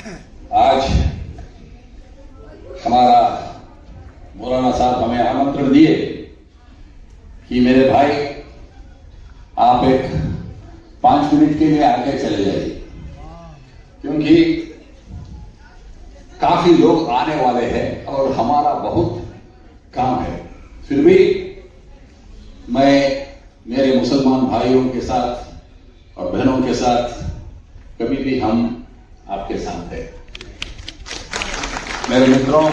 आज हमारा मौलाना साहब हमें आमंत्रण दिए कि मेरे भाई आप एक 5 मिनट के लिए आगे चले जाइए, क्योंकि काफी लोग आने वाले हैं और हमारा बहुत काम है। फिर भी मैं मेरे मुसलमान भाइयों के साथ और बहनों के साथ कभी भी हम आपके साथ हैं। मेरे मित्रों,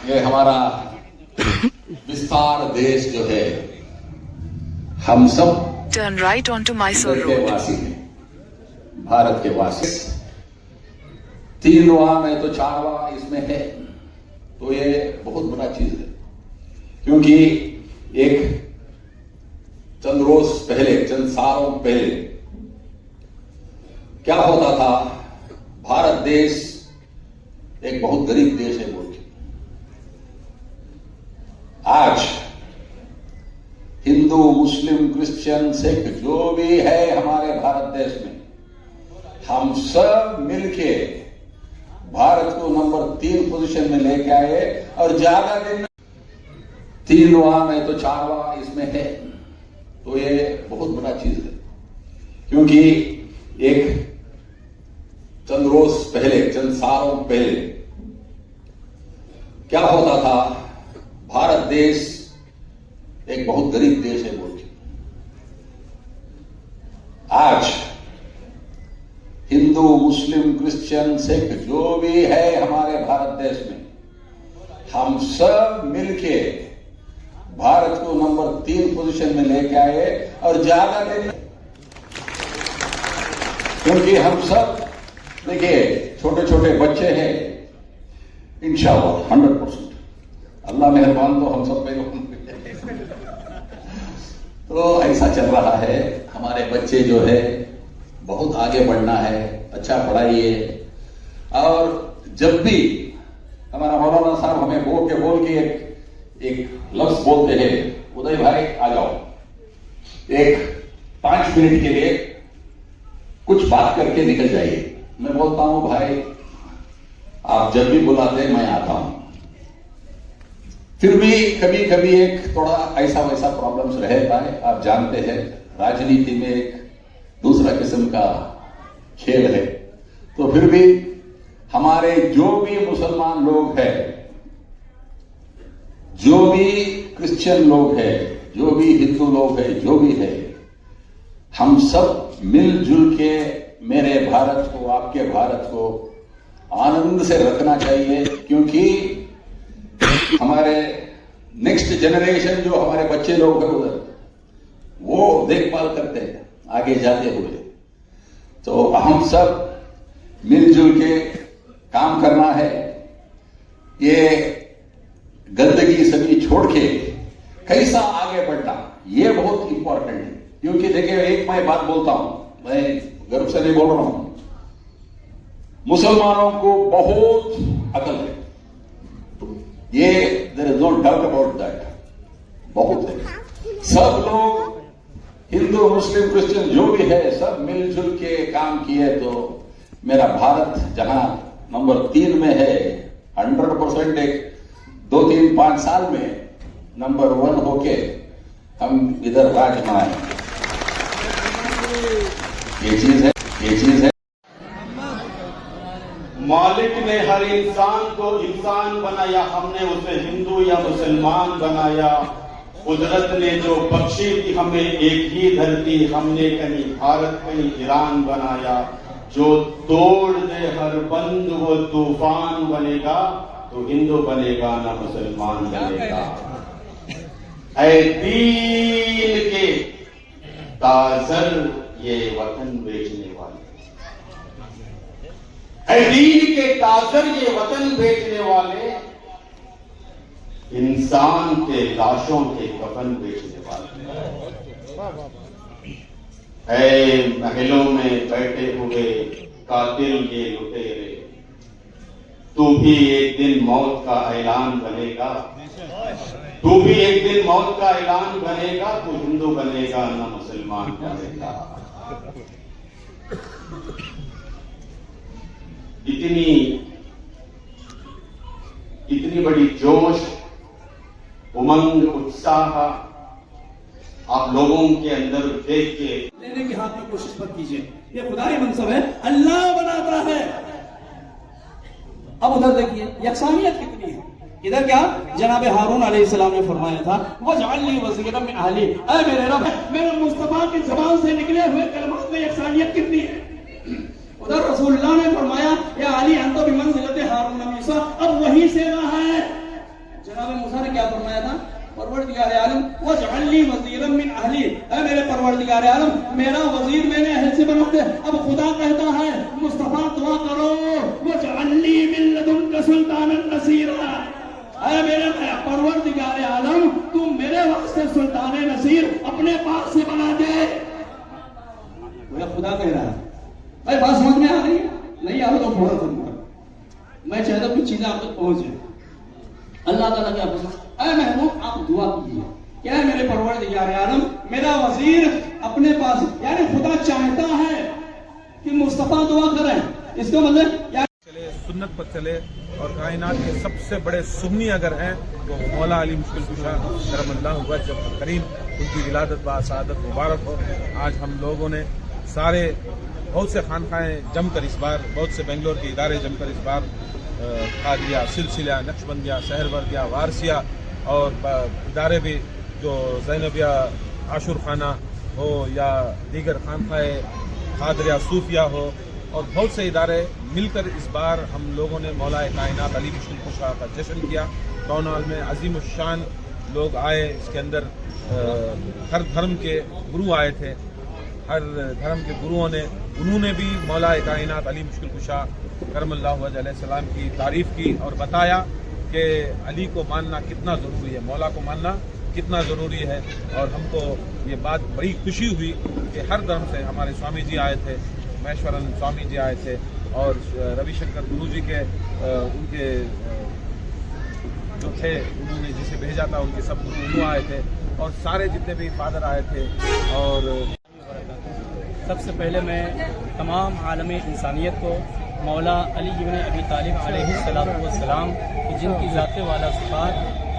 ये हमारा विस्तार देश जो है, हम सब Turn right onto Mysore के Road. वासी हैं, भारत के वासी। 3वां में तो 4वां इसमें है, तो ये बहुत बड़ा चीज है, क्योंकि एक चंद रोज पहले, चंद सालों पहले क्या होता था, भारत देश एक बहुत गरीब देश है बोल के। आज हिंदू, मुस्लिम, क्रिश्चियन, सिख जो भी है हमारे भारत देश में, हम सब मिलके भारत को नंबर 3 पोजीशन में लेके आए। और ज्यादा दिन 3वां में तो 4वां इसमें है, तो ये बहुत बड़ा चीज है, क्योंकि एक चंद रोज पहले, चंद सालों पहले क्या होता था, भारत देश एक बहुत गरीब देश है बोल के। आज हिंदू, मुस्लिम, क्रिश्चियन, सिख जो भी है हमारे भारत देश में, हम सब मिलके भारत को नंबर 3 पोजीशन में लेके आए। और ज्यादा दिन, क्योंकि हम सब देखिए छोटे छोटे बच्चे हैं, इंशाअल्लाह 100% अल्लाह मेहरबान तो हम सब पे तो ऐसा चल रहा है। हमारे बच्चे जो है बहुत आगे बढ़ना है, अच्छा पढ़ाइए। और जब भी हमारा मौलाना साहब हमें बोल के एक लफ्ज बोलते हैं, उदय भाई आ जाओ, एक 5 मिनट के लिए कुछ बात करके निकल जाइए। मैं बोलता हूं भाई आप जब भी बुलाते मैं आता हूं। फिर भी कभी कभी एक थोड़ा ऐसा वैसा प्रॉब्लम्स रहता है, आप जानते हैं राजनीति में एक दूसरा किस्म का खेल है। तो फिर भी हमारे जो भी मुसलमान लोग हैं, जो भी क्रिश्चियन लोग हैं, जो भी हिंदू लोग हैं, जो भी है, हम सब मिलजुल के मेरे भारत को, आपके भारत को आनंद से रखना चाहिए, क्योंकि हमारे नेक्स्ट जनरेशन जो हमारे बच्चे लोग हैं उधर, वो देखभाल करते हैं आगे जाते हुए। तो हम सब मिलजुल के काम करना है। ये गंदगी सभी छोड़ के कैसा आगे बढ़ना, ये बहुत इंपॉर्टेंट है। क्योंकि देखिए एक मैं बात बोलता हूं, मैं गर्व से नहीं बोल रहा हूं, मुसलमानों को बहुत अकल है, ये there is no doubt about that, बहुत है। सब लोग हिंदू, मुस्लिम, क्रिश्चियन जो भी है, सब मिलजुल के काम किए तो मेरा भारत जहां नंबर 3 में है, 100% एक 2, 3, 5 साल में नंबर 1 होके हम इधर राज बनाए। ये चीज है। मालिक ने हर इंसान को इंसान बनाया, हमने उसे हिंदू या मुसलमान बनाया। कुदरत ने जो बख्शी थी हमें एक ही धरती, हमने कहीं भारत कहीं ईरान बनाया। जो तोड़ दे हर बंद वो तूफान बनेगा, तो हिंदू बनेगा ना मुसलमान बनेगा। ऐ दीन के ताजर ये वतन बेचने वाले, ऐ दीन के ताजर ये वतन बेचने वाले, इंसान के लाशों के कफन बेचने वाले। ऐ महलों में बैठे हुए कातिल ये लुटेरे, तू भी एक दिन मौत का ऐलान बनेगा, तू भी एक दिन मौत का ऐलान बनेगा। तू हिंदू बनेगा ना मुसलमान बनेगा। इतनी बड़ी जोश, उमंग, उत्साह आप लोगों के अंदर देख के लेने के हाथ में कोशिश मत कीजिए, ये खुदाई मनसब है, अल्लाह बनाता है। अब उधर देखिए यकसानियत कितनी है। इधर क्या जनाब हारून अलैहिस्सलाम ने फरमाया था, वजअलनी वज़ीरन मिन अहली, ऐ मेरे रब, मेरे मुस्तफा की ज़बान से निकले हुए कलमात में यकसानियत कितनी है। उधर रसूलुल्लाह ने फरमाया, या अली अंत बिमंज़िलति हारून मूसा, अब वही से रहा है। जनाब मूसा ने क्या फरमाया था, परवरदिगार आलम वजअलनी वज़ीरन मिन अहली, ऐ मेरे परवरदिगार आलम, मेरा वजीर मेरे अहल से बना दे। अब खुदा कहता है मुस्तफा दुआ करो, वजअलनी मिन लदुनका सुल्तानन नसीरा, ऐ मेरे परवरदिगार आलम, तुम मेरे वास्ते सुल्तान नसीर अपने पास से बना दे। खुदा कह रहा है। भाई बात समझ में आ रही है? नहीं आ रहा तो थोड़ा सुनना, मैं चाहता हूँ कुछ चीजें आप तक पहुंचे। अल्लाह ताला क्या फरमाता है, ऐ महबूब आप दुआ कीजिए, क्या है मेरे परवरदिगार आलम, मेरा वजीर अपने पास, यानी खुदा चाहता है कि मुस्तफा दुआ करें। इसका मतलब चले, सुन्नत पर चले, और कायनात के सबसे बड़े सुन्नी अगर हैं तो मौला अली मुश्किल कुशा करमल्लाहु वजहहु करीम, उनकी विलादत बा सआदत मुबारक हो। आज हम लोगों ने सारे बहुत से खानखाएं जमकर इस बार, बहुत से बेंगलोर के इदारे जमकर इस बार कादिया, सिलसिला, नक्शबंदिया, सहरवर्दिया, वारसिया और इदारे भी जो ज़ैनबिया, आशुर खाना हो या दीगर खानखाए कादरिया, सूफिया हो, और बहुत से इदारे मिलकर इस बार हम लोगों ने मौला कायनात अली मुश्किल कुशा का जश्न किया। टाउन हॉल में अजीम उश्शान लोग आए, इसके अंदर हर धर्म के गुरु आए थे, हर धर्म के गुरुओं ने, उन्होंने भी मौला कायनात अली मुश्किल कुशा करमल्लाहु वजहहु अलैहिस्सलाम की तारीफ़ की और बताया कि अली को मानना कितना ज़रूरी है, मौला को मानना कितना ज़रूरी है। और हमको ये बात बड़ी खुशी हुई कि हर धर्म से हमारे स्वामी जी आए थे, महेश्वरन स्वामी जी आए थे, और रविशंकर गुरु जी के उनके जो थे, उन्होंने जिसे भेजा था उनके सब गुरु आए थे, और सारे जितने भी फादर आए थे। और सबसे पहले मैं तमाम आलम इंसानियत को मौला अली इब्न अबी तालिब अलैहिस्सलातु वस्सलाम की जिनकी ज़ाते वाला सिफ़ात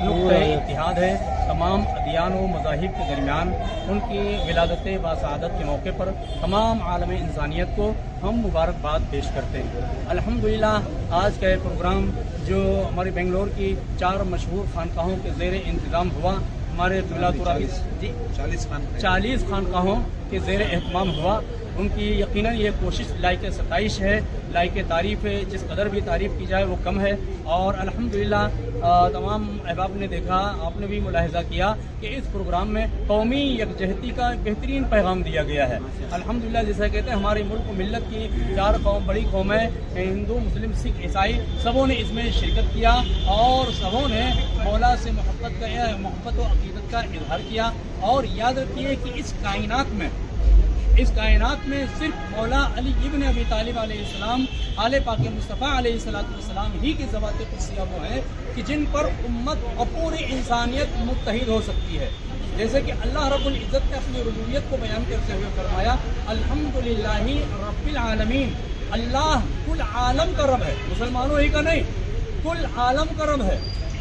नुक़्ता इत्तिहाद है, तमाम अदियान व मज़ाहिब के दरमियान उनकी विलादत बासआदत के मौके पर तमाम आलम इंसानियत को हम मुबारकबाद पेश करते हैं। अल्हम्दुलिल्लाह आज का प्रोग्राम जो हमारी बेंगलोर की 4 मशहूर खानकाहों के ज़ेर इंतज़ाम हुआ, हमारे जी 40 खानकाहों के ज़ेर एहतमाम हुआ, उनकी यकीनन ये कोशिश लायक सताइश है, लायक तारीफ़ है, जिस कदर भी तारीफ़ की जाए वो कम है। और अल्हम्दुलिल्लाह तमाम अहबाब ने देखा, आपने भी मुलाहिज़ा किया कि इस प्रोग्राम में कौमी यकजहती का बेहतरीन पैगाम दिया गया है। अल्हम्दुलिल्लाह जैसा कहते हैं हमारी मुल्क मिल्लत की 4 कौम, बड़ी कौमें, हिंदू, मुस्लिम, सिख, ईसाई, सबों ने इसमें शिरकत किया और सबों ने मौला से मोहब्बत व अक़ीदत का इजहार किया। और याद रखिए कि इस कायनात में सिर्फ मौला अली इब्न अबी तालिब अलैहिस्सलाम, आले पाक मुस्तफ़ा अलैहिस्सलातु वस्सलाम ही की ज़वात कुदसिया वो हैं कि जिन पर उम्मत और पूरी इंसानियत मुत्तहिद हो सकती है। जैसे कि अल्लाह रब्बुल इज़्ज़त ने अपनी रुबूबियत को बयान करते हुए फरमाया, अल्हम्दुलिल्लाहि रब्बिल आलमीन, अल्लाह कुल आलम का रब है, मुसलमानों ही का नहीं, कुल आलम का रब है।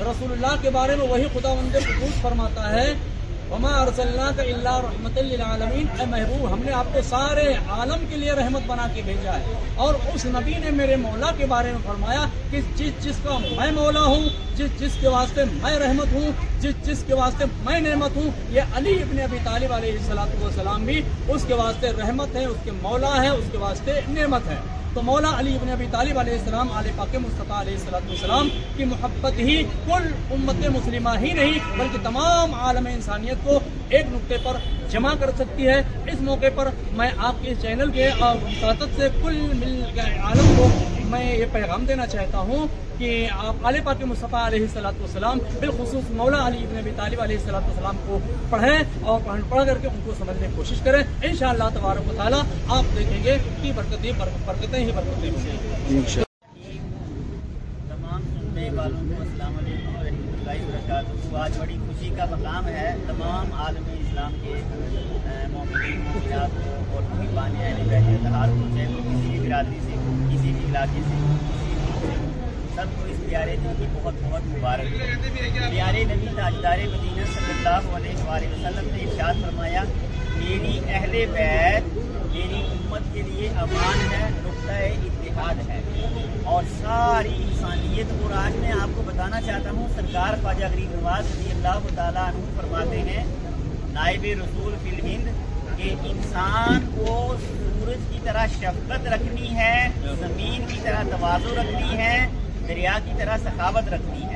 रसूलुल्लाह के बारे में वही खुदावंद कुद्दूस फरमाता है, वमा अरसलनाका इल्ला रहमतल लिल आलमीन, ऐ महबूब हमने आपको सारे आलम के लिए रहमत बना के भेजा है। और उस नबी ने मेरे मौला के बारे में फरमाया कि जिसका मैं मौला हूँ, जिसके वास्ते मैं रहमत हूँ, जिसके वास्ते मैं नेमत हूँ, ये अली इब्न अबी तालिब अलैहिस्सलातु वस्सलाम भी उसके वास्ते रहमत है, उसके मौला है, उसके वास्ते नेमत है। तो मौला अली इब्न अबी तालिब अलैहिस्सलाम, आले पाक मुस्तफ़ा अलैहिस्सलातु वस्सलाम की मोहब्बत ही कुल उम्मत मुस्लिमा ही नहीं बल्कि तमाम आलम इंसानियत को एक नुक्ते पर जमा कर सकती है। इस मौके पर मैं आपके चैनल के ताकत से कुल मिल आलम को मैं ये पैगाम देना चाहता हूँ कि आप आले पाक मुस्तफ़ा अलैहिस्सलातु वस्सलाम बिलखुसूस मौला अली इब्न अबी तालिब अलैहिस्सलातु वस्सलाम को पढ़ें और पढ़ करके उनको समझने की कोशिश करें। इंशाअल्लाह तबारक व तआला आप देखेंगे कि बरकतें ही बरकतें होंगी। तमाम सुनने वालों को अस्सलाम वालेकुम व रहमतुल्लाहि व बरकातहू। आज बड़ी खुशी का मकाम है तमाम आलमी इस्लाम के मोमिनीन मोमिनात को और मुहिब्बान अहले बैत अतहार को, चाहे वो किसी भी बिरादरी से, किसी भी इलाके से, सबको इस प्यारे दिन की बहुत बहुत मुबारक हो। प्यारे नबी ताजदार मदीना सल्लल्लाहु अलैहि वसल्लम ने इरशाद फरमाया, मेरी अहले बैत मेरी उम्मत के लिए अमान है, नुक्ता-ए इत्तिहाद है और सारी इंसानियत। और आज मैं आपको बताना चाहता हूँ, सरकार ख्वाजा गरीब नवाज रज़ियल्लाहु ताला अन्हु फरमाते हैं, नायब रसूल फिल हिंद, कि इंसान को सूरज की तरह शफकत रखनी है, ज़मीन की तरह तवाज़ु रखनी है, दरिया की तरह सखावत रखनी है।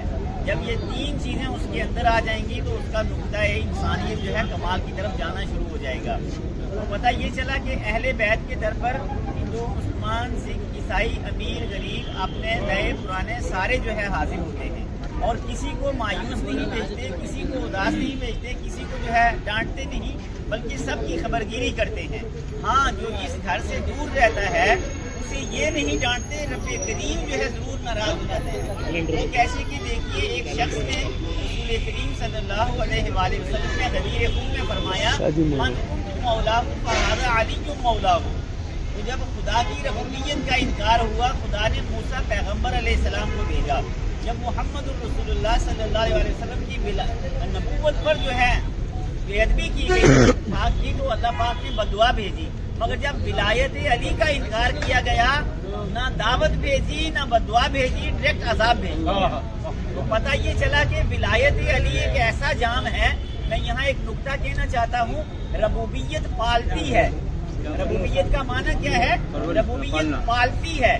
जब ये तीन चीज़ें उसके अंदर आ जाएंगी तो उसका नुक्ता-ए इंसानियत जो है कमाल की तरफ जाना शुरू हो जाएगा। तो पता ये चला कि अहले बैत के दर पर हिंदू, मुसलमान, सिख, ईसाई, अमीर, गरीब, अपने नए पुराने सारे जो है हाजिर होते हैं और किसी को मायूस नहीं भेजते, किसी को उदास नहीं भेजते, किसी को जो है डांटते नहीं, बल्कि सबकी खबरगिरी करते हैं। हाँ, जो इस घर से दूर रहता है उसे ये नहीं डांटते, रब्बे करीम जो है जरूर नाराज हो जाते हैं। एक ऐसे कि देखिए, एक शख्स ने रसूल करीम सल्लल्लाहु अलैहि वसल्लम ने गदीर खून में फरमाया, मन कुंतु मौलाहु फहाज़ा अलीयुम मौलाहु। तो जब खुदा की रबूबियत का इनकार हुआ, खुदा ने मूसा पैगम्बर अलैहिस्सलाम को भेजा। जब मोहम्मद रसूलुल्लाह सल्लल्लाहु अलैहि वसल्लम की नबूवत पर जो है बेअदबी की गई पाक की, तो अल्लाह पाक ने बदुआ भेजी। मगर जब विलायत अली का इनकार किया गया, ना दावत भेजी, ना बदुआ भेजी, डायरेक्ट अजाब भेजी। तो पता ये चला कि विलायत अली एक ऐसा जाम है। मैं यहाँ एक नुक्ता कहना चाहता हूँ, रबूबियत पालती है। रबूबियत का माना क्या है? रबूबियत पालती है।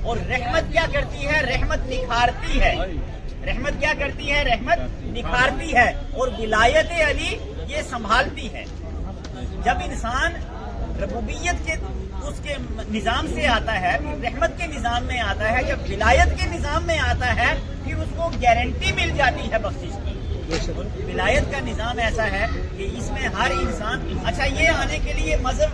और रहमत क्या करती है? रहमत निखारती है। रहमत क्या करती है? रहमत निखारती है। और विलायत अली ये संभालती है। जब इंसान रबूबियत के उसके निज़ाम से आता है, फिर रहमत के निज़ाम में आता है, जब विलायत के निज़ाम में आता है, फिर उसको गारंटी मिल जाती है बख्शिश की। विलायत का निज़ाम ऐसा है कि इसमें हर इंसान, अच्छा ये आने के लिए मजहब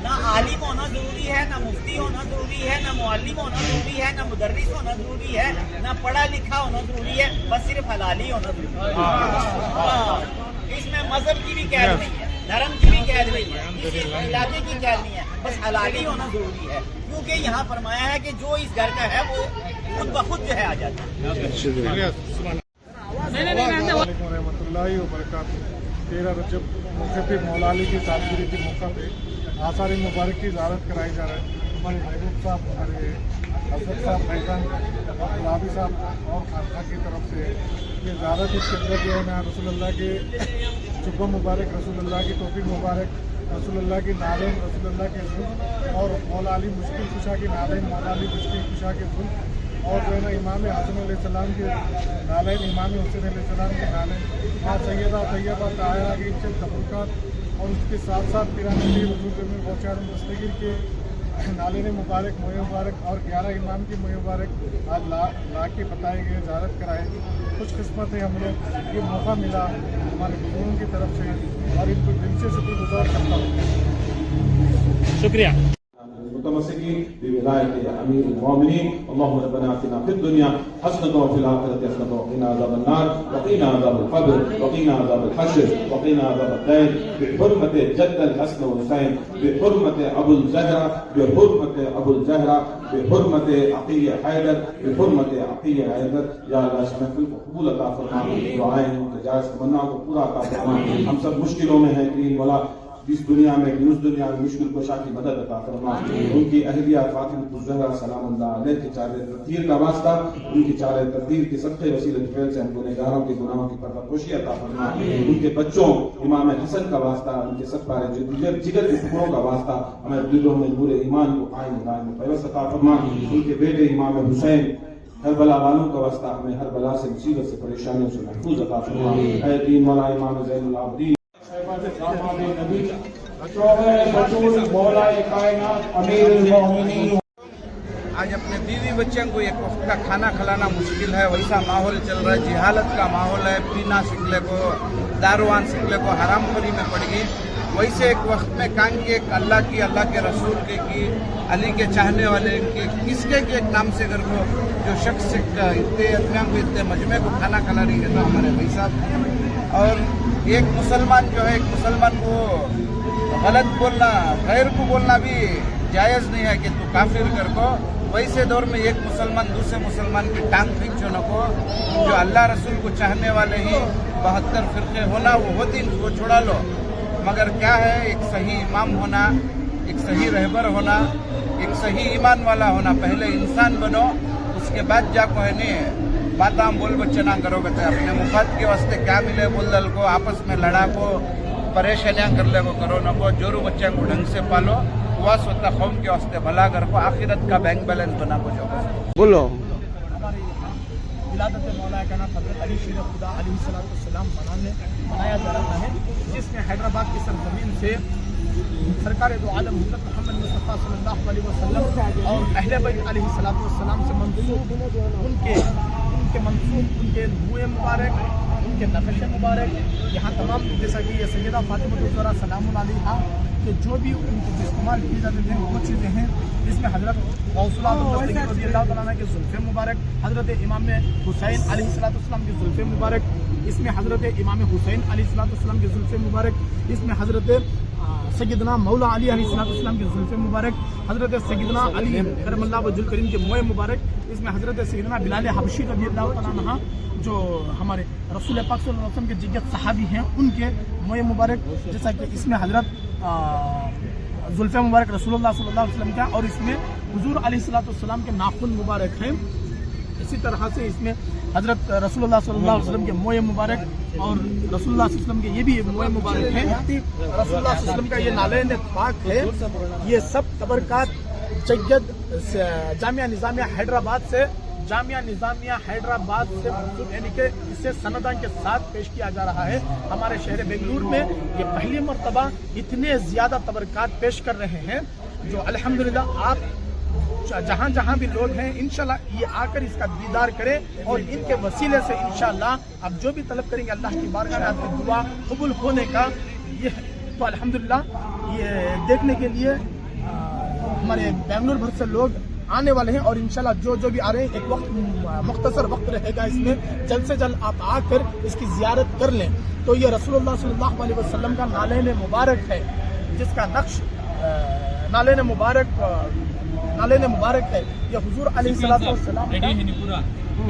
ना आलिम होना जरूरी है, ना मुफ्ती होना जरूरी है, ना मुअल्लिम होना जरूरी है, ना मुदर्रिस होना जरूरी है, ना पढ़ा लिखा होना जरूरी है, बस सिर्फ हलाली होना जरूरी है। इसमें मजहब की भी कैद नहीं है, धर्म की भी कैद नहीं है, किसी इलाके की कैद नहीं है, बस हलाली होना जरूरी है। क्योंकि यहाँ फरमाया है कि जो इस घर का है वो खुद ब खुद जो है आ जाता है। रहमतुल्लाहि व बरकातहू। 13 रजब मौके पे मौला अली की सालगिरह के मौका पे आसार मुबारक की ज़ियारत कराई जा रही है। हमारे महबूब साहब, हमारे असद साहब फैज़ान और गुलाबी साहब और खानका की तरफ से ये ज़ियारत, इसके अंदर जो है ना रसूलुल्लाह के जुब्बा मुबारक, रसूलुल्लाह की टोपी मुबारक, रसूलुल्लाह की नालें, रसूलुल्लाह के जुल्फ़ और मौला अली मुश्किल कुशा की नालें, मौला अली मुश्किल कुशा के जुल्फ़ और जो है ना इमाम हसन अलैहिस्सलाम के नालें, इमाम हुसैन अलैहिस्सलाम के नालें, माँ सैयदा तैयबा ताहिरा की इज्जत तबरुकात और उसके साथ साथ पिराने के बुजुर्ग में बहुत दस्तगीर के नाले ने मुबारक, मोए मुबारक और 11 इमाम की मोए मुबारक आज ला के बताए गए, ज़ियारत कराए। कुछ किस्मत है, हम लोग ये मौका मिला हमारे बुजुर्गों की तरफ से और इनको दिल से शुक्रगुजार करता हूँ। शुक्रिया। متمسكين بولاية أمير المؤمنين. اللهم ربنا آتنا في الدنيا حسنة وفي الآخرة حسنة وقنا عذاب النار وقنا عذاب القبر وقنا عذاب الحشر وقنا عذاب الدين بحرمة جد الحسن والحسين بحرمة أبو الزهرة بحرمة أبو الزهرة بحرمة عقية حيدر بحرمة عقية حيدر. یا اللہ شمع قبول عطا فرما، دعائیں متجاوز تمنا کو پورا عطا فرما. ہم سب مشکلوں میں ہیں، کریم مولا اس دنیا میں کہ اس دنیا میں مشکل کشا کی مدد عطا فرما. ان کی اہلیہ فاطمہ الزہرا سلام اللہ علیہ کی چار تقدیر کا واسطہ، ان کی چار تقدیر کے صدقے وسیلہ فعل سے ہم گنہگاروں کے گناہوں کی پردہ پوشی عطا فرما. ان کے بچوں امام حسن کا واسطہ، ان کے سب پارے جگر کے ٹکڑوں کا واسطہ ہمارے دلوں میں نور ایمان کو قائم دائم پیوست عطا فرما. ان کے بیٹے امام حسین ہر بلا والوں کا واسطہ ہمیں ہر بلا سے مصیبت سے پریشانیوں سے محفوظ عطا فرما. اے دین مولا امام زین العابدین آج اپنے بیوی بچوں کو ایک وقت کا کھانا کھلانا مشکل ہے، ویسا ماحول چل رہا ہے، جہالت کا ماحول ہے، پینا سکلے کو، داروان سکلے کو حرام خوری میں پڑ گئی. ویسے ایک وقت میں کان کے اللہ کے رسول کی علی کے چاہنے والے کے کس کے ایک نام سے اگر وہ جو شخص اتنے اطمینان کو اتنے مجمع کو کھانا کھلا رہی ہے تو ہمارے بھائی صاحب. اور ایک مسلمان جو ہے، ایک مسلمان کو غلط بولنا، غیر کو بولنا بھی جائز نہیں ہے کہ تو کافر کر کو. वैसे दौर में एक मुसलमान दूसरे मुसलमान की टांग खींचो नको, जो अल्लाह रसूल को चाहने वाले ही 72 फिरके होना वो होती वो छुड़ा लो, मगर क्या है एक सही इमाम होना, एक सही रहबर होना, एक सही ईमान वाला होना। पहले इंसान बनो, उसके बाद जाको है नहीं बात हम बोल बच्चे ना करो कहते अपने मुफाद के वास्ते क्या मिले बोल दल को आपस में लड़ा को परेशानियां कर ले को करो न को जोरू बच्चे को ढंग से पालो, हुआ स्वतः कौम के वास्ते भला कर को आखिरत का बैंक बैलेंस बना को जो बोलो। हमारी विलादत मौला का नाम हज़रत अली शेर खुदा अलैहिस्सलाम मनाया जा रहा है, जिसमें हैदराबाद की सरजमीन से सरकार दो आलम हज़रत मोहम्मद मुस्तफ़ा सल्लल्लाहु अलैहि वसल्लम और अहले बैत अलैहिस्सलाम से मंसूब उनके मंसूब उनके मुए मुबारक, उनके नक्श मुबारक, यहाँ तमाम जैसा कि ये सैयदा फातिमा ज़हरा सलामुन अलैहा कि जो भी उनको इस्तेमाल की जाती हैं वो चीज़ें हैं, इसमें हज़रत गौसुल आज़म दस्तगीर रज़ियल्लाहु तआला अन्हु के ज़ुल्फ़े मुबारक, हज़रत इमाम हुसैन अलैहिस्सलाम के ज़ुल्फ़े मुबारक, इसमें हज़रत इमाम हुसैन अलैहिस्सलाम के ज़ुल्फ़े मुबारक, इसमें हज़रत सैयदना मौला अली अलैहिस्सलाम के ज़ुल्फ़े मुबारक, हज़रत सैयदना अली करमल्लाहु वजहुल करीम के मोए मुबारक, इसमें हज़रत सैयदना बिलाल हबशी रज़ियल्लाहु तआला अन्हु जो हमारे रसूल पाक सल्लल्लाहु अलैहि वसल्लम के जिगत सहाबी हैं उनके मोए मुबारक, जैसा कि इसमें हज़रत ज़ुल्फ़े मुबारक रसूलुल्लाह सल्लल्लाहु अलैहि वसल्लम का और इसमें हुज़ूर अलैहिस्सलाम के नाखून मुबारक हैं। इसी तरह से इसमें हज़रत रसूलुल्लाह सल्लल्लाहु अलैहि वसल्लम के मोए मुबारक और रसूलुल्लाह सल्लल्लाहु अलैहि वसल्लम के ये भी मोए मुबारक हैं। रसूलुल्लाह सल्लल्लाहु अलैहि वसल्लम का ये नालेन पाक है। ये सब तबरकात जय्यद जामिया निज़ामिया हैदराबाद से यानी कि इसे सनदान के साथ पेश किया जा रहा है। हमारे शहर बेंगलुरु में ये पहली मर्तबा इतने ज़्यादा तबरकात पेश कर रहे हैं जो अल्हम्दुलिल्लाह आप जहाँ जहाँ भी लोग हैं इंशाल्लाह ये आकर इसका दीदार करें और इनके वसीले से इंशाल्लाह आप जो भी तलब करेंगे अल्लाह की बारगाह में आपकी दुआ कबूल होने का ये तो अल्हम्दुलिल्लाह ये देखने के लिए हमारे बेंगलुरु भर से लोग आने वाले हैं और इंशाल्लाह जो भी आ रहे हैं एक वक्त मुख्तसर वक्त रहेगा, इसमें जल्द से जल्द आप आकर इसकी ज़ियारत कर लें। तो ये रसूलुल्लाह सल्लल्लाहु अलैहि वसल्लम का नालेन मुबारक है, जिसका नक्श नालेन मुबारक है। ये हुजूर अलैहिस्सलाम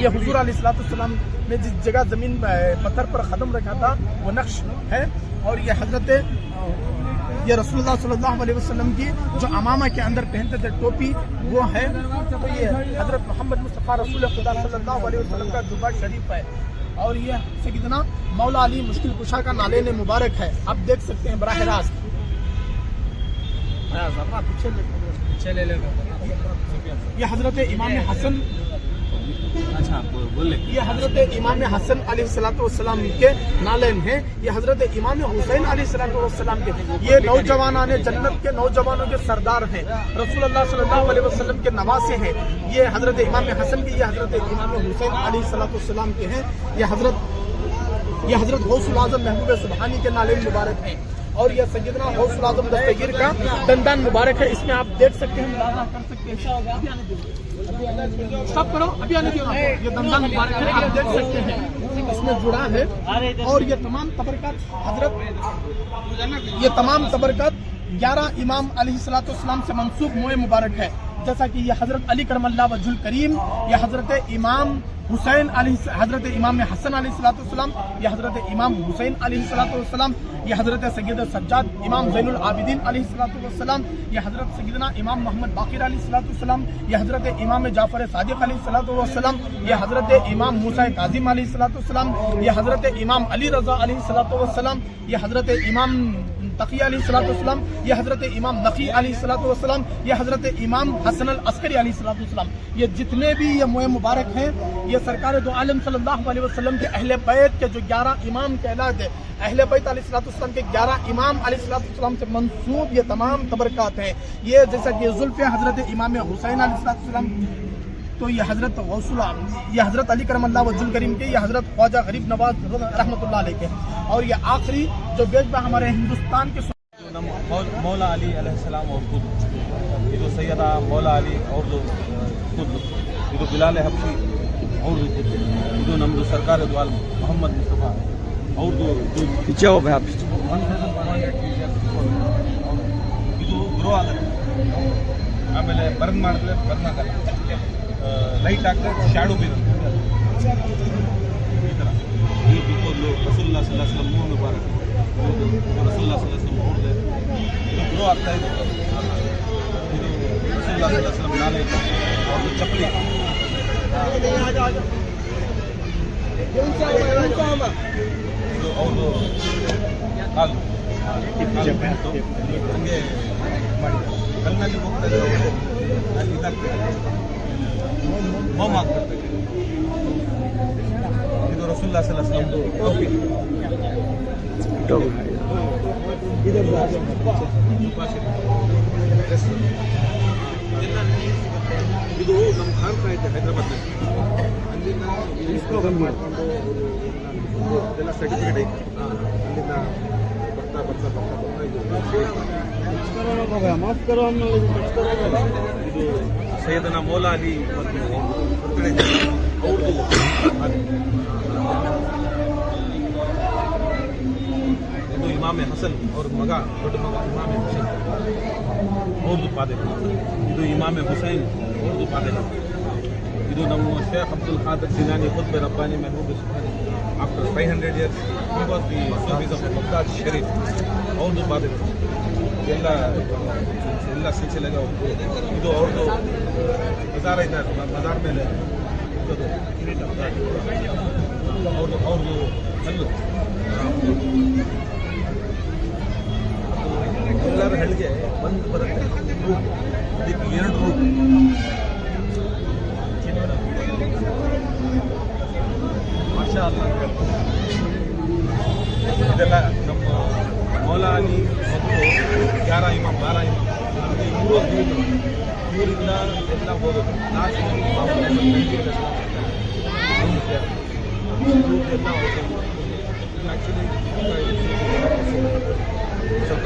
ये हुजूर अलैहिस्सलाम ने जिस जगह ज़मीन पत्थर पर ख़दम रखा था वो नक्श है और ये रसूलुल्लाह सल्लल्लाहु अलैहि वसल्लम की जो अमामा के अंदर पहनते थे टोपी वो है। तो ये हज़रत मोहम्मद मुस्तफ़ा रसूल खुदा सल्लल्लाहु अलैहि वसल्लम का जुबा शरीफ है और ये सैयदना मौला अली मुश्किल कुशा का नालेन मुबारक है। आप देख सकते हैं बराह रास्त। ये हज़रत इमाम हसन ये हज़रत इमाम हसन अलैहिस्सलाम के नालेन हैं। ये हज़रत इमाम हुसैन अलैहिस्सलाम के ये नौजवानाने जन्नत के नौजवानों के सरदार हैं, रसूलुल्लाह सल्लल्लाहु अलैहि वसल्लम के नवासे हैं। ये हज़रत इमाम हसन के ये हज़रत इमाम हुसैन अलैहिस्सलाम के हैं। ये हज़रत गौसुल आज़म महबूब सुब्हानी के नालेन मुबारक हैं और यह सैयदना गौसुल आज़म दस्तगीर का दंदान मुबारक है। इसमें आप देख सकते हैं, मुलाज़ा कर सकते हैं। सब करो अभी आने दो। ये दंदान मुबारक है, आप देख सकते हैं इसमें जुड़ा है और ये तमाम तबरकत 11 इमाम अलैहिस्सलाम से मंसूब मोए मुबारक है। जैसा कि ये हज़रत अली करमल्लाहु वजहुल करीम, ये हज़रत इमाम हुसैन हज़रत इमाम हसन अलैहिस्सलाम, ये हज़रत इमाम हुसैन अलैहिस्सलाम, ये हज़रत सैयद सज्जाद इमाम ज़ैनुल आबिदीन अलैहिस्सलाम, ये हज़रत सैयदना इमाम मोहम्मद बाक़िर अलैहिस्सलाम, ये हज़रत इमाम जाफ़र सादिक़ अलैहिस्सलाम, ये हज़रत इमाम मूसा काज़िम अलैहिस्सलाम, ये हज़रत इमाम अली रज़ा अलैहिस्सलाम, ये हज़रत इमाम तक़ी अलैहिस्सलाम, ये हज़रत इमाम नक़ी अलैहिस्सलाम, ये हज़रत इमाम हसन अल अस्करी अलैहिस्सलाम। ये जितने भी ये मोए मुबारक हैं ये सरकार दो आलम सल्लल्लाहु अलैहि वसल्लम के अहले बैत के जो 11 इमाम कहलाते हैं, अहले बैत अलैहिस्सलाम के 11 इमाम अलैहिस्सलाम से मंसूब ये तमाम तबरकात हैं। ये जैसा कि ज़ुल्फ़े हज़रत इमाम हुसैन अलैहिस्सलाम, तो ये हज़रत गौसुल, ये हज़रत अली करमल्लाहु वजहुल करीम के, ये हज़रत ख्वाजा गरीब नवाज रहमतुल्लाह अलैह के और ये आखिरी जो बेजबा हमारे हिंदुस्तान के मौला अली अलैहिस्सलाम और खुद ये जो सैयदा मौला अली और जो खुद ये जो बिलाल हबशी और ये जो नमर सरकार द्वाल मोहम्मद मुस्तफ़ा और जो पीछे हो भाई आप ये जो ग्रो ಆಮೇಲೆ ಬರ್ನ್ ಮಾಡಿದ್ರೆ ಬರ್ನ್ ಆಗಲ್ಲ, ಲೈಟ್ ಹಾಕಿದ್ರೆ ಶ್ಯಾಡೋ ಬೀರುತ್ತೆ. ಈ ಥರ ಈ ಬಿಕ್ಕೋದು ರಸೂಲುಲ್ಲಾಹ ಸಲ್ಲಲ್ಲಾಹು ಅಲೈಹಿ ವಸಲ್ಲಂ ಮೂರು ಬಾರ ರಸೂಲುಲ್ಲಾಹ ಸಲ್ಲಲ್ಲಾಹು ಅಲೈಹಿ ವಸಲ್ಲಂ ಮೂರದೆ ಇದು ಗ್ರೋ ಆಗ್ತಾ ಇದೆ. ಇದು ರಸೂಲುಲ್ಲಾಹ ಸಲ್ಲಲ್ಲಾಹು ಅಲೈಹಿ ವಸಲ್ಲಂ ನಾಲೆ ಅವ್ರದ್ದು ಚಪ್ಪಲಿ, ಇದು ಅವ್ರದ್ದು ಕಾಲು ಹಂಗೆ ಮಾಡಿ ಕಲ್ಲಿನಲ್ಲಿ ಹೋಗ್ತಾ ಇದ್ದಾರೆ. ಇದಾಗ್ತದೆ, ಹೋಮ್ ಆಗ್ತದೆ. ಇದು ರಸೂಲುಲ್ಲಾಹ ಸಲ್ಲಲ್ಲಾಹು ಅಲೈಹಿ ವಸಲ್ಲಂದು ಟೋಪಿ. ಇದು ನಮ್ಮ ಕಾಣ್ತಾ ಇದೆ ಹೈದರಾಬಾದ್ನಲ್ಲಿ. ಅಲ್ಲಿಂದ ಮಾಡ್ಕೊಂಡು ಅದೆಲ್ಲ ಸರ್ಟಿಫಿಕೇಟ್ ಐತೆ. ಅಲ್ಲಿಂದ ಬರ್ತಾ ಇದು ಸೈಯದನ ಮೌಲಾ ಅಲಿ ಮತ್ತು ಅವ್ರದ್ದು ಇದು ಇಮಾಮೆ ಹಸನ್ ಅವ್ರ ಮಗ, ದೊಡ್ಡ ಮಗ ಇಮಾಮೆ ಹಸನ್ ಅವ್ರದ್ದು ಪಾದೆ. ಇದು ಇಮಾಮೆ ಹುಸೈನ್ ಅವ್ರದ್ದು ಪಾದೆ. ಇದು ನಮ್ಮ Sheikh Abdul Khader Jilani Qutbe Rabbani Mehboob Subhani after 500 years he was the Sufis of Baghdad Sharif. ಅವ್ರದ್ದು ಪಾದೆ ಎಲ್ಲ ಸಿಲ್ಸಿಲೆಗೆ ಅವ್ರದ್ದು. ಇದು ಅವ್ರದ್ದು ಬಜಾರ ಇದ್ದಾರೆ, ಬಜಾರ್ ಮೇಲೆ ಅವ್ರದ್ದು ಕಲ್ಲು. ಎಲ್ಲರ ಹಳ್ಳಿಗೆ ಒಂದು ಬರುತ್ತೆ ರೂಟ್, ಇದಕ್ಕೆ 2 ರೂಟ್. ಮಾಷಾ ಅಲ್ಲಾ. ಇದೆಲ್ಲ ನಮ್ಮ ಮೌಲಾ ಅಲಿ ಮತ್ತು 11 ಇಮಾಮ್ 12 ಇಮಾಮ್ ಇವರಿಂದ ಎಲ್ಲ ಹೋಗೋದು. ಲಾಸ್ಟ್ ಎಲ್ಲ ಆ್ಯಕ್ಚುಲಿ ಸ್ವಲ್ಪ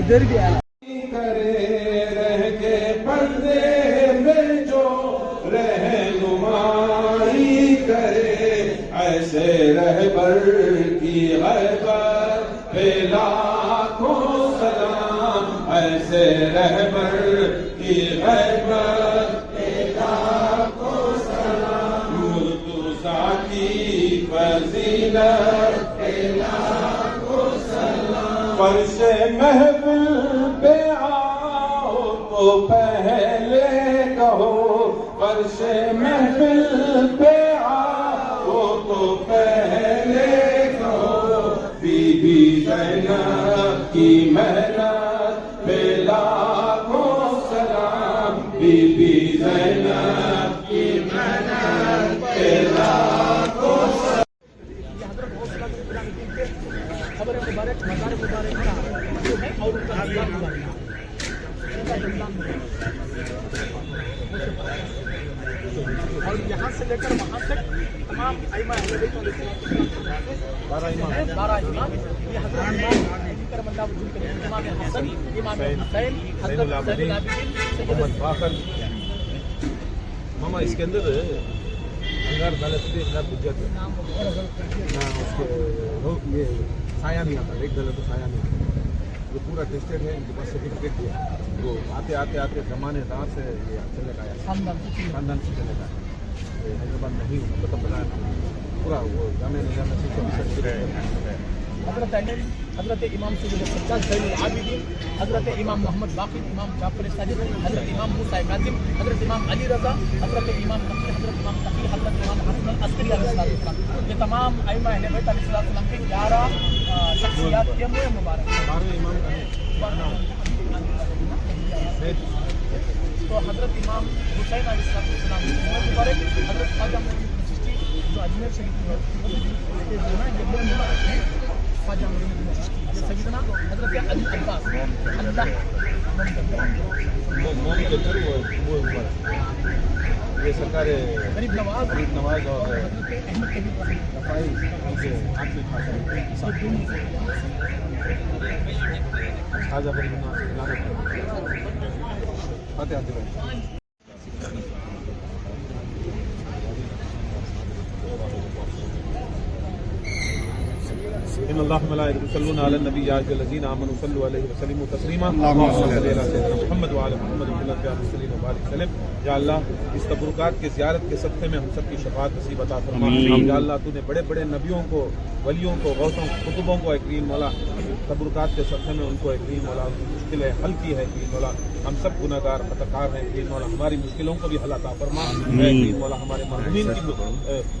इधर भी करे रह के पर्दे में जो रहनुमाई करे, ऐसे रहबर की गैबत पे लाखों सलाम, ऐसे रहबर की गैबत पे लाखों सलाम, मुर्तज़ा की फजीलत पे लाखों सलाम। फर्श महफिल पे आओ तो पहले कहो, फर्श महफिल पे आओ तो पहले कहो, बीबी ज़ैनब की मेहनत पे लाखों सलाम, बीबी ज़ैनब की मेहनत पे लाखों सलाम। खबर मुबारक मज़ार मुबारक का जो है और उनका हज़ार मुबारक और यहाँ से लेकर वहाँ तक तमाम आइमा अहले बैत अलैहिस्सलाम 12 इमाम ये हज़रत इमाम करमल्लाहु वजहहु के इमाम हसन, इमाम हुसैन, हज़रत ज़ैनुल आबिदीन, मोहम्मद बाकर। मामा इसके अंदर अंगार डाले थे, अंगार बुझ जाते ना, उसके ये साया नहीं आता, एक डाले तो साया नहीं आता। ये पूरा टेस्टेड है, इनके पास सर्टिफिकेट दिया। तो आते आते आते ज़मानेदार से ये चले गया, खानदान से चले गया। हैदराबाद नहीं मतलब बताया पूरा वो जाने नहीं जाने से हज़रत इमाम सैयद सज्जाद ज़ैनुल आबिदीन, हज़रत इमाम मोहम्मद बाक़िर, इमाम जाफ़र सादिक़, हज़रत इमाम मूसा काज़िम, हज़रत इमाम अली रज़ा, हज़रत इमाम नक़ी, हज़रत इमाम तक़ी, हज़रत इमाम हसन अल-अस्करी अलैहिस्सलाम। ये तमाम आइमा अहले बैत अलैहिस्सलाम के 11 शख्सियात के मुबारक। 12 इमाम तो हज़रत इमाम हुसैन अलैहिस्सलाम मुबारक, हज़रत ख्वाजा मोइनुद्दीन चिश्ती जो अजमेर शरीफ में जो है ये मुबारक है। ख्वाजा मोइनुद्दीन चिश्ती ये सैयदना हज़रत अली अब्बास अल्लाह मोम के अंदर वो ये सरकार गरीब नवाज और हज़रत अहमद कबीर रफ़ाई उनके आखिरी खाजा पर आते आते इन्नल्लाह व मलाइकतहु युसल्लूना अलन नबी या अय्युहल्लज़ीना आमनू सल्लु अलैहि व सल्लिमू तस्लीमा अल्लाहुम्मा सल्लि अला सय्यिदिना मुहम्मद व अला मुहम्मद व अला आलिहि वसल्लम व बारिक वसल्लम। या अल्लाह इस तबरुकात के ज़ियारत के सदक़े में हम सब की शफ़ाअत नसीब अता फरमा। या अल्लाह तूने बड़े बड़े नबियों को, वलियों को, गौसों कुतुबों को यकीन मौला तबरुकात के सदक़े में उनको यकीन मौला उनकी मुश्किलें हल की है यकीन मौला। हम सब गुनाहगार खताकार हैं यकीन मौला, हमारी मुश्किलों को भी हल अता फरमा यकीन मौला। हमारे मरहूमीन की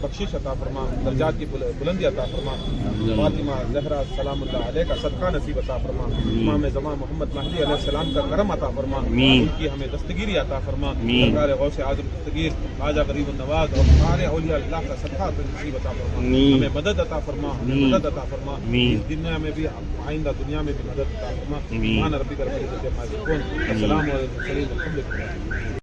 बख्शिश अता फरमा, दर्जात की बुलंदी अता फरमा। फातिमा ज़हरा सलामुल्लाह अलैहा का सदका नसीब अता फरमा। इमाम ज़मान मोहम्मद महदी अलैहिस्सलाम का करम अता फरमा, उनकी हमें दस्तगीरी अता फरमा। सरकार गौस आज़म दस्तगीर आजा गरीब नवाज और सारे औलिया अल्लाह का सदका नसीब अता फरमा। हमें मदद अता फरमा, हमें मदद अता फरमा, इस दुनिया में भी आइंदा दुनिया में भी मदद अता फरमा। सुभान रब्बिका रब्बिल इज़्ज़ति अम्मा यसिफून, अस्सलामु अलैकुम।